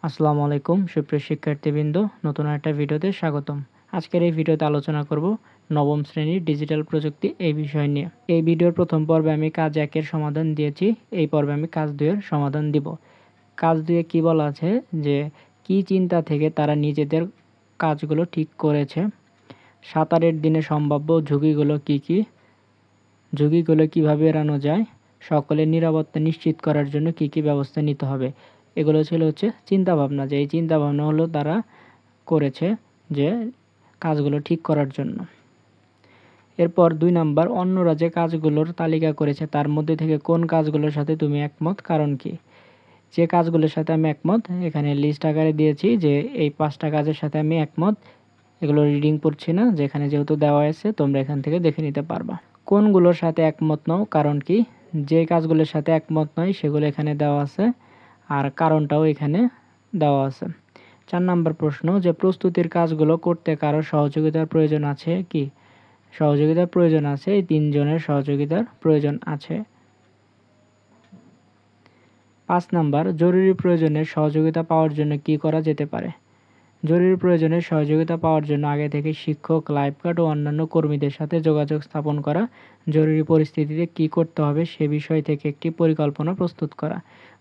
আসসালামু আলাইকুম সুপ্রিয় শিক্ষার্থীবৃন্দ, নতুন একটা ভিডিওতে স্বাগতম। আজকের এই ভিডিওতে আলোচনা করব নবম শ্রেণীর ডিজিটাল প্রযুক্তি এই বিষয় নিয়ে। এই ভিডিওর প্রথম পর্বে আমি কাজ 1-এর সমাধান দিয়েছি, এই পর্বে আমি কাজ 2-এর সমাধান দিব। কাজ 2-এ কী বলা আছে যে কী চিন্তা থেকে তারা নিজেদের কাজগুলো ঠিক করেছে, সাঁতারের দিনে সম্ভাব্য ঝুঁকিগুলো কী কী, ঝুঁকিগুলো কীভাবে এড়ানো যায়, সকলের নিরাপত্তা নিশ্চিত করার জন্য কী কী ব্যবস্থা নিতে হবে। এগুলো ছিল চিন্তাভাবনা, যে এই চিন্তাভাবনা হলো তারা করেছে যে কাজগুলো ঠিক করার জন্য। এরপর 2 নাম্বার, অন্যরা যে কাজগুলোর তালিকা করেছে তার মধ্যে থেকে কোন কাজগুলোর সাথে তুমি একমত, কারণ কি। যে কাজগুলোর সাথে আমি একমত এখানে লিস্ট আকারে দিয়েছি যে এই 5টা কাজের সাথে আমি একমত। এগুলো রিডিং পড়ছি না, যেখানে যেহেতু দেওয়া আছে তোমরা এখান থেকে দেখে নিতে পারবা। কোনগুলোর সাথে একমত নও, কারণ কি। যে কাজগুলোর সাথে একমত নয় সেগুলো এখানে দেওয়া আছে, আর কারণটাও এখানে দেওয়া আছে। 4 নাম্বার প্রশ্ন, যে প্রস্তুতির কাজগুলো করতে কারো সহযোগিতার প্রয়োজন আছে কি। সহযোগিতার প্রয়োজন আছে, এই 3 জনের সহযোগিতার প্রয়োজন আছে। 5 নাম্বার, জরুরি প্রয়োজনে সহযোগিতা পাওয়ার জন্য কি করা যেতে পারে। জরুরি প্রয়োজনে সহযোগিতা পাওয়ার জন্য আগে থেকে শিক্ষক, লাইফগার্ড ও অন্যান্য কর্মীদের সাথে যোগাযোগ স্থাপন করা, জরুরি পরিস্থিতিতে কী করতে হবে সে বিষয় থেকে একটি পরিকল্পনা প্রস্তুত করা,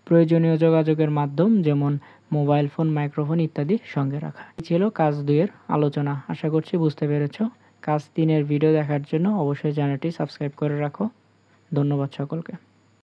প্রয়োজনীয় যোগাযোগের মাধ্যম যেমন মোবাইল ফোন, মাইক্রোফোন ইত্যাদি সঙ্গে রাখা। এই ছিল কাজ 2-এর আলোচনা। আশা করছি বুঝতে পেরেছ। কাজ 3-এর ভিডিও দেখার জন্য অবশ্যই চ্যানেলটি সাবস্ক্রাইব করে রাখো। ধন্যবাদ সকলকে।